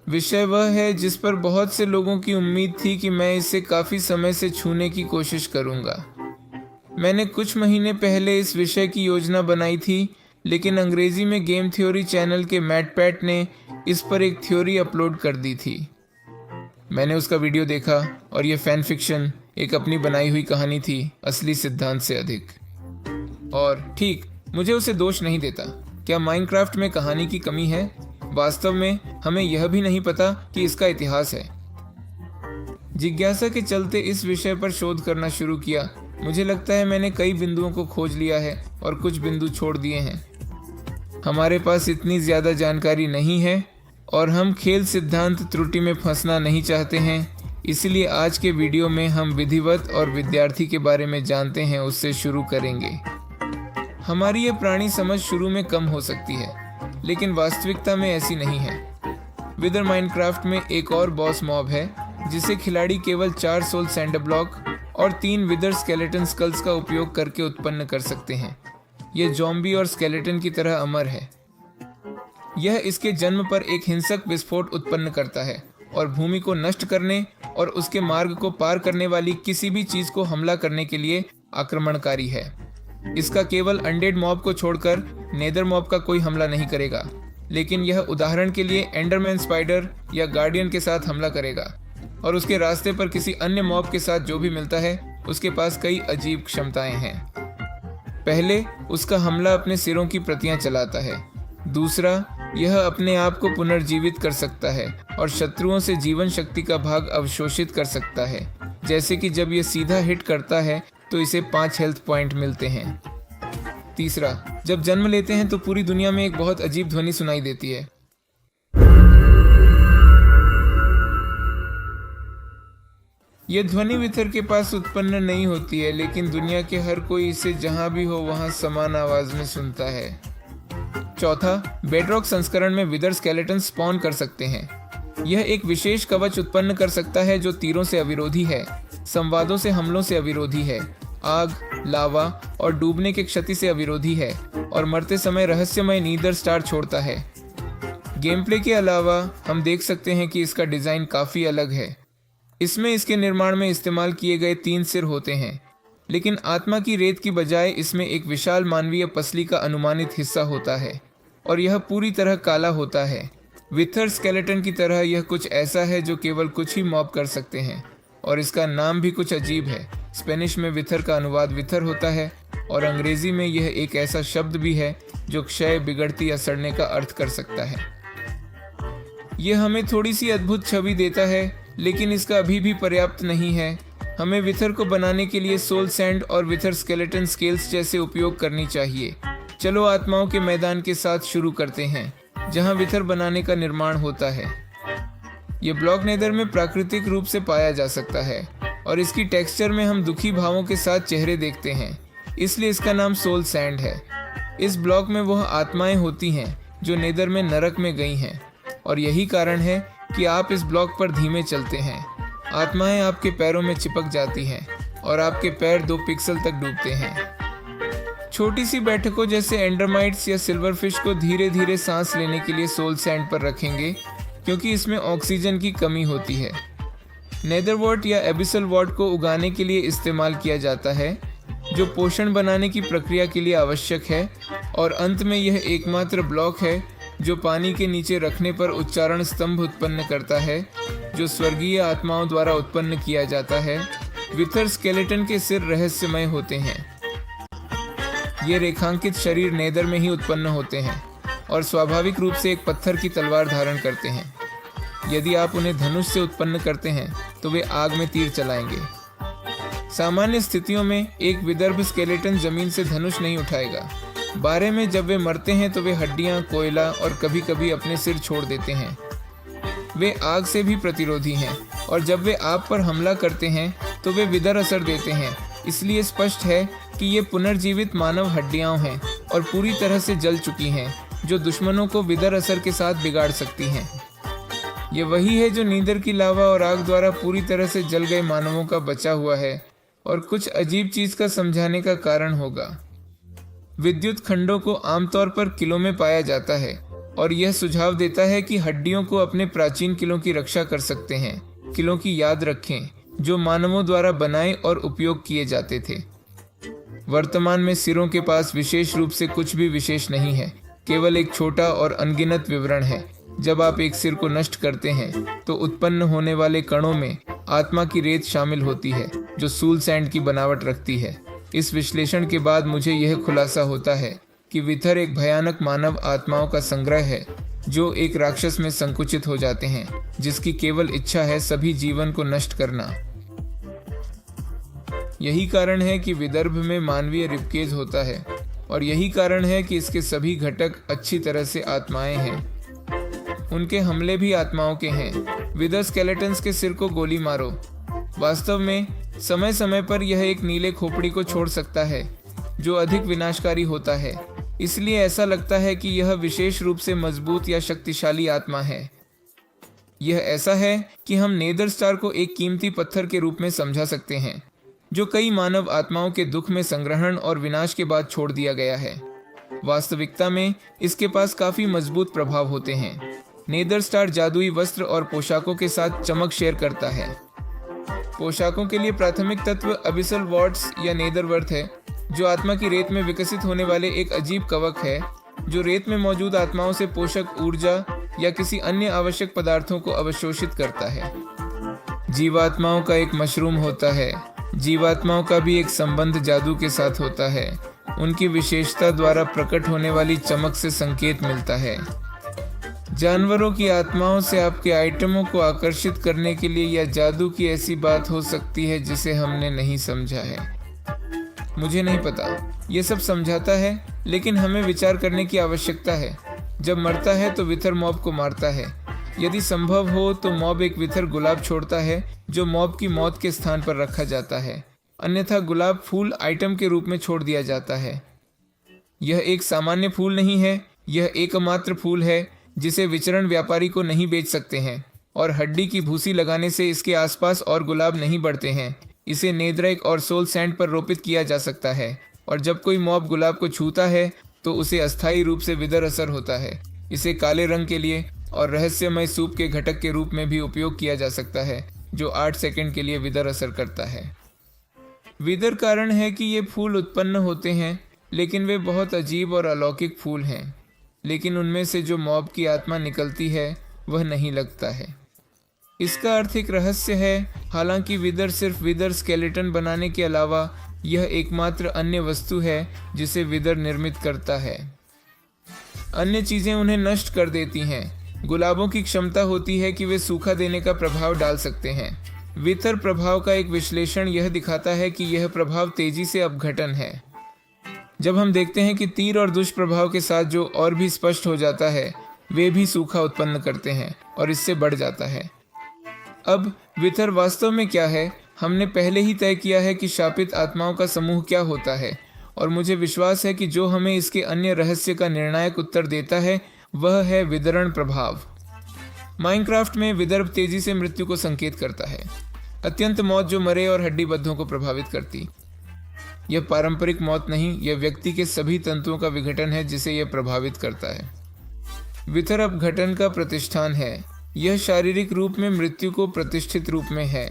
विषय वह है जिस पर बहुत से लोगों की उम्मीद थी कि मैं इसे काफ़ी समय से छूने की कोशिश करूंगा। मैंने कुछ महीने पहले इस विषय की योजना बनाई थी, लेकिन अंग्रेजी में गेम थ्योरी चैनल के मैट पैट ने इस पर एक थ्योरी अपलोड कर दी थी। मैंने उसका वीडियो देखा और यह फैन फिक्शन, एक अपनी बनाई हुई कहानी थी, असली सिद्धांत से अधिक। और ठीक, मुझे उसे दोष नहीं देता। क्या माइनक्राफ्ट में कहानी की कमी है? वास्तव में हमें यह भी नहीं पता कि इसका इतिहास है। जिज्ञासा के चलते इस विषय पर शोध करना शुरू किया। मुझे लगता है मैंने कई बिंदुओं को खोज लिया है और कुछ बिंदु छोड़ दिए हैं। हमारे पास इतनी ज़्यादा जानकारी नहीं है और हम खेल सिद्धांत त्रुटि में फंसना नहीं चाहते हैं। इसलिए आज के वीडियो में हम विधिवत और विद्यार्थी के बारे में जानते हैं, उससे शुरू करेंगे। हमारी यह प्राणी समझ शुरू में कम हो सकती है, लेकिन वास्तविकता में ऐसी नहीं है। विदर माइनक्राफ्ट में एक और बॉस मॉब है जिसे खिलाड़ी केवल 4 सोल सैंडर ब्लॉक और 3 विदर स्केलेटन स्कल्स का उपयोग करके उत्पन्न कर सकते हैं। यह ज़ॉम्बी और स्केलेटन की तरह अमर है। यह इसके जन्म पर एक हिंसक विस्फोट उत्पन्न करता है और भूमि को नष्ट करने और उसके मार्ग को पार करने वाली किसी भी चीज को हमला करने के लिए आक्रमणकारी है। इसका केवल अनडेड मॉब को छोड़कर नेदर मॉब का कोई हमला नहीं करेगा, लेकिन यह उदाहरण के लिए एंडरमैन स्पाइडर या गार्डियन के साथ हमला करेगा और उसके रास्ते पर किसी अन्य मॉब के साथ जो भी मिलता है उसके पास कई अजीब क्षमताएं हैं। पहले, उसका हमला अपने सिरों की प्रतियां चलाता है। दूसरा, यह अपने आप को पुनर्जीवित कर सकता है और शत्रुओं से जीवन शक्ति का भाग अवशोषित कर सकता है, जैसे कि जब यह सीधा हिट करता है तो इसे 5 हेल्थ पॉइंट मिलते हैं। तीसरा, जब जन्म लेते हैं तो पूरी दुनिया में एक बहुत अजीब ध्वनि सुनाई देती है। यह ध्वनि विथर के पास उत्पन्न नहीं होती है, लेकिन दुनिया के हर कोई इसे जहां भी हो वहां समान आवाज में सुनता है। चौथा, बेडरॉक संस्करण में विदर स्केलेटन स्पॉन कर सकते हैं। यह एक विशेष कवच उत्पन्न कर सकता है जो तीरों से अविरोधी है, संवादों से हमलों से अविरोधी है, आग, लावा और डूबने की क्षति से अविरोधी है और मरते समय रहस्यमय नीदर स्टार छोड़ता है। गेम प्ले के अलावा हम देख सकते हैं कि इसका डिजाइन काफी अलग है। इसमें इसके निर्माण में इस्तेमाल किए गए 3 सिर होते हैं, लेकिन आत्मा की रेत की बजाय इसमें एक विशाल मानवीय पसली का अनुमानित हिस्सा होता है और यह पूरी तरह काला होता है। विथर स्केलेटन की तरह यह कुछ ऐसा है जो केवल कुछ ही मॉब कर सकते हैं और इसका नाम भी कुछ अजीब है। स्पेनिश में विथर का अनुवाद विथर होता है और अंग्रेजी में यह एक ऐसा शब्द भी है जो क्षय, बिगड़ती या सड़ने का अर्थ कर सकता है। यह हमें थोड़ी सी अद्भुत छवि देता है, लेकिन इसका अभी भी पर्याप्त नहीं है। हमें विथर को बनाने के लिए सोल सैंड और विथर स्केलेटन स्केल्स जैसे उपयोग करनी चाहिए। चलो आत्माओं के मैदान के साथ शुरू करते हैं, जहां विथर बनाने का निर्माण होता है। यह ब्लॉक नेदर में प्राकृतिक रूप से पाया जा सकता है और इसकी टेक्सचर में हम दुखी भावों के साथ चेहरे देखते हैं, इसलिए इसका नाम सोल सैंड है। इस ब्लॉक में वह आत्माएं होती हैं जो नेदर में नरक में गई हैं और यही कारण है कि आप इस ब्लॉक पर धीमे चलते हैं। आत्माएं आपके पैरों में चिपक जाती हैं और आपके पैर 2 पिक्सल तक डूबते हैं। छोटी सी बैठकों जैसे एंडरमाइट्स या सिल्वरफिश को धीरे धीरे सांस लेने के लिए सोल सैंड पर रखेंगे, क्योंकि इसमें ऑक्सीजन की कमी होती है। नेदरवॉर्ट या एबिसल वॉर्ट को उगाने के लिए इस्तेमाल किया जाता है, जो पोषण बनाने की प्रक्रिया के लिए आवश्यक है। और अंत में यह एकमात्र ब्लॉक है जो पानी के नीचे रखने पर उच्चारण स्तंभ उत्पन्न करता है, जो स्वर्गीय आत्माओं द्वारा उत्पन्न किया जाता है। विथर स्केलेटन के सिर रहस्यमय होते हैं। ये रेखांकित शरीर नेदर में ही उत्पन्न होते हैं और स्वाभाविक रूप से एक पत्थर की तलवार धारण करते हैं। यदि आप उन्हें धनुष से उत्पन्न करते हैं तो वे आग में तीर चलाएंगे। सामान्य स्थितियों में एक विदर्भ स्केलेटन जमीन से धनुष नहीं उठाएगा। बारे में जब वे मरते हैं तो वे हड्डियां, कोयला और कभी कभी अपने सिर छोड़ देते हैं। वे आग से भी प्रतिरोधी हैं और जब वे आप पर हमला करते हैं तो वे विदर असर देते हैं। इसलिए स्पष्ट है कि ये पुनर्जीवित मानव हड्डियां हैं और पूरी तरह से जल चुकी हैं, जो दुश्मनों को विदर असर के साथ बिगाड़ सकती हैं। ये वही है जो नीदर की लावा और आग द्वारा पूरी तरह से जल गए मानवों का बचा हुआ है और कुछ अजीब चीज का समझाने का कारण होगा। विद्युत खंडों को आमतौर पर किलो में पाया जाता है, और यह सुझाव देता है कि हड्डियों को अपने प्राचीन किलों की रक्षा कर सकते हैं। किलों की याद रखें जो मानवों द्वारा बनाए और उपयोग किए जाते थे। वर्तमान में सिरों के पास विशेष रूप से कुछ भी विशेष नहीं है, केवल एक छोटा और अनगिनत विवरण है। जब आप एक सिर को नष्ट करते हैं तो उत्पन्न होने वाले कणों में आत्मा की रेत शामिल होती है जो सूल सैंड की बनावट रखती है। इस विश्लेषण के बाद मुझे यह खुलासा होता है कि विथर एक भयानक मानव आत्माओं का संग्रह है जो एक राक्षस में संकुचित हो जाते हैं, जिसकी केवल इच्छा है सभी जीवन को नष्ट करना। यही कारण है कि विदर्भ में मानवीय रिबकेज होता है और यही कारण है कि इसके सभी घटक अच्छी तरह से आत्माएं हैं। उनके हमले भी आत्माओं के हैं। विदर स्केलेटन्स के सिर को गोली मारो। वास्तव में समय समय पर यह एक नीले खोपड़ी को छोड़ सकता है जो अधिक विनाशकारी होता है, इसलिए ऐसा लगता है कि यह विशेष रूप से मजबूत या शक्तिशाली आत्मा है। यह ऐसा है कि हम नेदर स्टार को एक कीमती पत्थर के रूप में समझा सकते हैं जो कई मानव आत्माओं के दुख में संग्रहण और विनाश के बाद छोड़ दिया गया है। वास्तविकता में इसके पास काफी मजबूत प्रभाव होते हैं। नेदर स्टार जादुई वस्त्र और पोशाकों के साथ चमक शेयर करता है। पोशाकों के लिए प्राथमिक तत्व अबिसल वॉर्ड्स या नेदरवर्थ है, जो आत्मा की रेत में विकसित होने वाले एक अजीब कवक है जो रेत में मौजूद आत्माओं से पोषक ऊर्जा या किसी अन्य आवश्यक पदार्थों को अवशोषित करता है। जीवात्माओं का एक मशरूम होता है। जीवात्माओं का भी एक संबंध जादू के साथ होता है। उनकी विशेषता द्वारा प्रकट होने वाली चमक से संकेत मिलता है। जानवरों की आत्माओं से आपके आइटमों को आकर्षित करने के लिए यह जादू की ऐसी बात हो सकती है जिसे हमने नहीं समझा है। मुझे नहीं पता ये सब समझाता है, लेकिन हमें विचार करने की आवश्यकता है। जब मरता है तो विथर मॉब को मारता है। यदि संभव हो तो मॉब एक विथर गुलाब छोड़ता है जो मॉब की मौत के स्थान पर रखा जाता है, अन्यथा गुलाब फूल आइटम के रूप में छोड़ दिया जाता है। यह एक सामान्य फूल नहीं है, यह एकमात्र फूल है जिसे विचरण व्यापारी को नहीं बेच सकते हैं, और हड्डी की भूसी लगाने से इसके आसपास और गुलाब नहीं बढ़ते हैं। इसे नेदरैक और सोल सैंड पर रोपित किया जा सकता है, और जब कोई मॉब गुलाब को छूता है तो उसे अस्थायी रूप से विदर असर होता है। इसे काले रंग के लिए और रहस्यमय सूप के घटक के रूप में भी उपयोग किया जा सकता है जो 8 सेकंड के लिए विदर असर करता है। विदर कारण है कि ये फूल उत्पन्न होते हैं, लेकिन वे बहुत अजीब और अलौकिक फूल हैं। लेकिन उनमें से जो मॉब की आत्मा निकलती है वह नहीं लगता है। इसका अर्थ एक रहस्य है। हालांकि विदर सिर्फ विदर स्केलेटन बनाने के अलावा यह एकमात्र अन्य वस्तु है जिसे विदर निर्मित करता है। अन्य चीजें उन्हें नष्ट कर देती हैं। गुलाबों की क्षमता होती है कि वे सूखा देने का प्रभाव डाल सकते हैं। विथर प्रभाव का एक विश्लेषण यह दिखाता है कि यह प्रभाव तेजी से अपघटन है। जब हम देखते हैं कि तीर और दुष्प्रभाव के साथ जो और भी स्पष्ट हो जाता है, वे भी सूखा उत्पन्न करते हैं और इससे बढ़ जाता है। अब विथर वास्तव में क्या है, हमने पहले ही तय किया है कि शापित आत्माओं का समूह क्या होता है, और मुझे विश्वास है कि जो हमें इसके अन्य रहस्य का निर्णायक उत्तर देता है वह है विदरण प्रभाव। माइनक्राफ्ट में विदर्भ तेजी से मृत्यु को संकेत करता है, अत्यंत मौत जो मरे और हड्डीबद्धों को प्रभावित करती। यह पारंपरिक मौत नहीं, यह व्यक्ति के सभी तंतुओं का विघटन है जिसे यह प्रभावित करता है। विथर अपघटन का प्रतिष्ठान है। यह शारीरिक रूप में मृत्यु को प्रतिष्ठित रूप में है,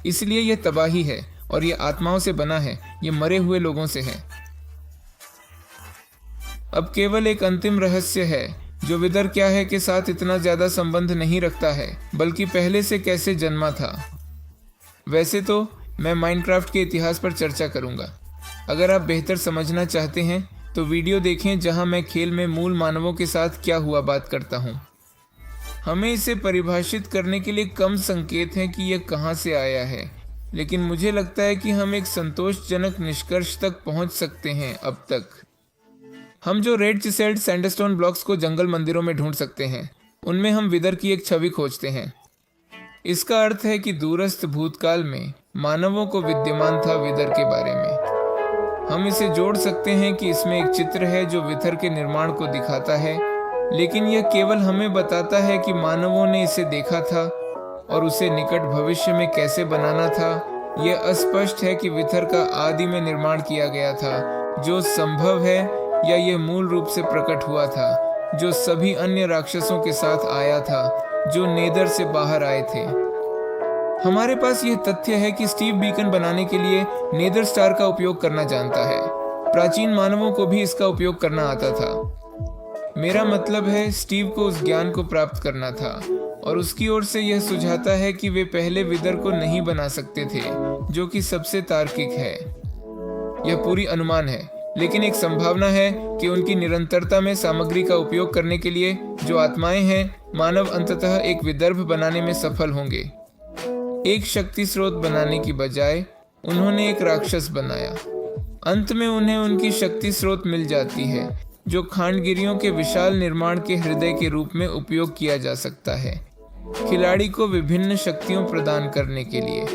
इसलिए यह तबाही है और यह आत्माओं से बना है, यह मरे हुए लोगों से है। अब केवल एक अंतिम रहस्य है जो विदर क्या है के साथ इतना ज्यादा संबंध नहीं रखता है, बल्कि पहले से कैसे जन्मा था। वैसे तो मैं माइनक्राफ्ट के इतिहास पर चर्चा करूंगा। अगर आप बेहतर समझना चाहते हैं तो वीडियो देखें जहां मैं खेल में मूल मानवों के साथ क्या हुआ बात करता हूं। हमें इसे परिभाषित करने के लिए कम संकेत हैं कि यह कहां से आया है, लेकिन मुझे लगता है कि हम एक संतोषजनक निष्कर्ष तक पहुंच सकते हैं। अब तक हम जो रेड चिसेल्ड सैंडस्टोन ब्लॉक्स को जंगल मंदिरों में ढूंढ सकते हैं, उनमें हम विदर की एक छवि खोजते हैं। इसका अर्थ है कि दूरस्थ भूतकाल में मानवों को विद्यमान था विदर के बारे में। हम इसे जोड़ सकते हैं कि इसमें एक चित्र है जो विथर के निर्माण को दिखाता है, लेकिन यह केवल हमें बताता है कि मानवों ने इसे देखा था और उसे निकट भविष्य में कैसे बनाना था। यह अस्पष्ट है कि विथर का आदि में निर्माण किया गया था। जो संभव है या यह मूल रूप से प्रकट हुआ था जो सभी अन्य राक्षसों के साथ आया था जो नेदर से बाहर आए थे? हमारे पास यह तथ्य है कि स्टीव बीकन बनाने के लिए नेदर स्टार का उपयोग करना जानता है। प्राचीन मानवों को भी इसका उपयोग करना आता था। मेरा मतलब है स्टीव को उस ज्ञान को प्राप्त करना था और उसकी ओर से यह सुझाता है कि वे पहले विदर को नहीं बना सकते थे, जो कि सबसे तार्किक है। यह पूरी अनुमान है, लेकिन एक संभावना है कि उनकी निरंतरता में सामग्री का उपयोग करने के लिए जो आत्माएं हैं, मानव अंततः एक विदर्भ बनाने में सफल होंगे। एक शक्ति स्रोत बनाने की बजाय उन्होंने एक राक्षस बनाया। अंत में उन्हें उनकी शक्ति स्रोत मिल जाती है जो खांडगिरियों के विशाल निर्माण के हृदय के रूप में उपयोग किया जा सकता है, खिलाड़ी को विभिन्न शक्तियों प्रदान करने के लिए।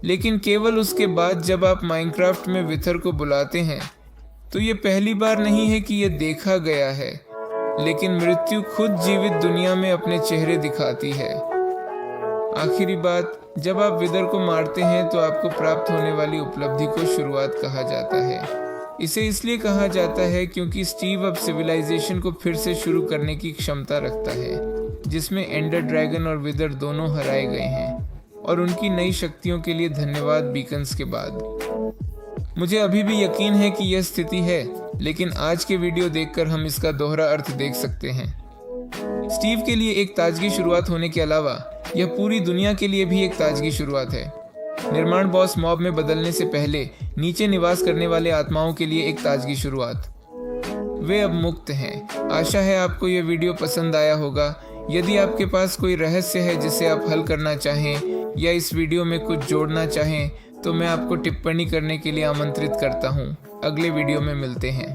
लेकिन केवल उसके बाद जब आप माइनक्राफ्ट में विथर को बुलाते हैं तो ये पहली बार नहीं है कि यह देखा गया है, लेकिन मृत्यु खुद जीवित दुनिया में अपने चेहरे दिखाती है। आखिरी बात, जब आप विदर को मारते हैं तो आपको प्राप्त होने वाली उपलब्धि को शुरुआत कहा जाता है। इसे इसलिए कहा जाता है क्योंकि स्टीव अब सिविलाइजेशन को फिर से शुरू करने की क्षमता रखता है, जिसमें एंडर ड्रैगन और विदर दोनों हराए गए हैं, और उनकी नई शक्तियों के लिए धन्यवाद बीकन्स के बाद। मुझे अभी भी यकीन है कि यह स्थिति है, लेकिन आज के वीडियो देखकर हम इसका दोहरा अर्थ देख सकते हैं। स्टीव के लिए एक ताजगी शुरुआत होने के अलावा यह पूरी दुनिया के लिए भी एक ताजगी शुरुआत है। निर्माण बॉस मॉब में बदलने से पहले नीचे निवास करने वाले आत्माओं के लिए एक ताजगी शुरुआत। वे अब मुक्त हैं। आशा है आपको यह वीडियो पसंद आया होगा। यदि आपके पास कोई रहस्य है जिसे आप हल करना चाहें या इस वीडियो में कुछ जोड़ना चाहें तो मैं आपको टिप्पणी करने के लिए आमंत्रित करता हूँ। अगले वीडियो में मिलते हैं।